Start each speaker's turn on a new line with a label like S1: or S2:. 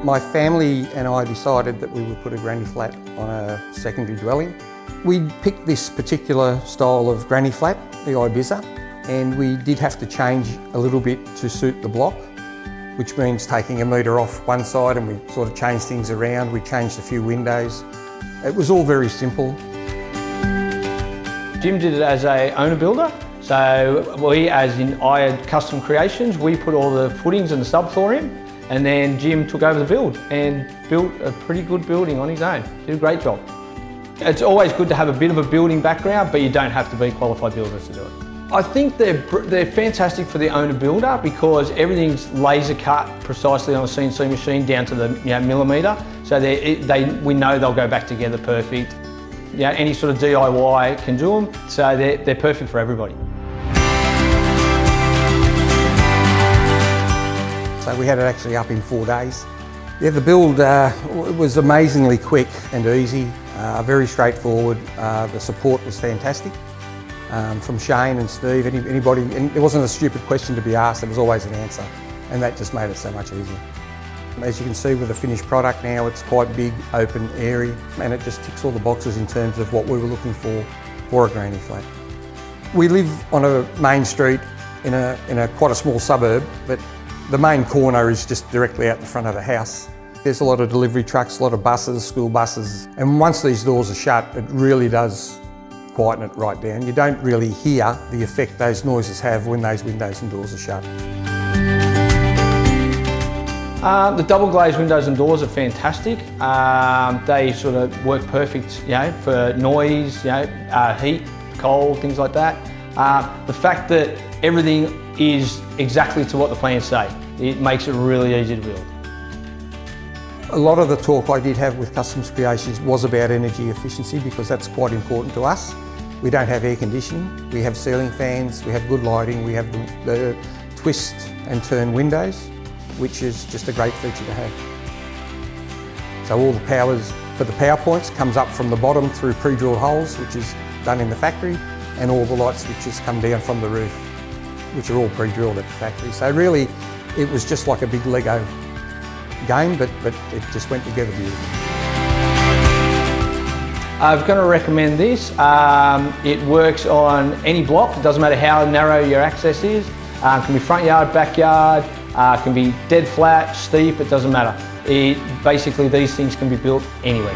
S1: My family and I decided that we would put a granny flat on a secondary dwelling. We picked this particular style of granny flat, the Ibiza, and we did have to change a little bit to suit the block, which means taking a metre off one side, and we sort of changed things around. We changed a few windows. It was all very simple.
S2: Jim did it as a owner builder. So we, as in I had Custom Creations, we put all the footings and the subfloor in, and then Jim took over the build and built a pretty good building on his own. Did a great job. It's always good to have a bit of a building background, but you don't have to be qualified builders to do it. I think they're fantastic for the owner builder because everything's laser cut precisely on a CNC machine down to the millimetre. So we know they'll go back together perfect. Any sort of DIY can do them, so they're perfect for everybody.
S1: So we had it actually up in 4 days. Yeah, the build was amazingly quick and easy, very straightforward. The support was fantastic from Shane and Steve, anybody, and it wasn't a stupid question to be asked, there was always an answer, and that just made it so much easier. As you can see with the finished product now, it's quite big, open, airy, and it just ticks all the boxes in terms of what we were looking for a granny flat. We live on a main street in a quite a small suburb, but the main corner is just directly out the front of the house. There's a lot of delivery trucks, a lot of buses, school buses, and once these doors are shut, it really does quieten it right down. You don't really hear the effect those noises have when those windows and doors are shut.
S2: The double glazed windows and doors are fantastic. They sort of work perfect, for noise, heat, cold, things like that. The fact that everything is exactly to what the plans say, it makes it really easy to build.
S1: A lot of the talk I did have with Customs Creations was about energy efficiency because that's quite important to us. We don't have air conditioning, we have ceiling fans, we have good lighting, we have the twist and turn windows, which is just a great feature to have. So all the powers for the power points comes up from the bottom through pre-drilled holes, which is done in the factory, and all the light switches come down from the roof, which are all pre-drilled at the factory. So really, it was just like a big Lego game, but it just went together beautifully.
S2: I'm going to recommend this. It works on any block. It doesn't matter how narrow your access is. It can be front yard, backyard, can be dead flat, steep, it doesn't matter. Basically, these things can be built anywhere.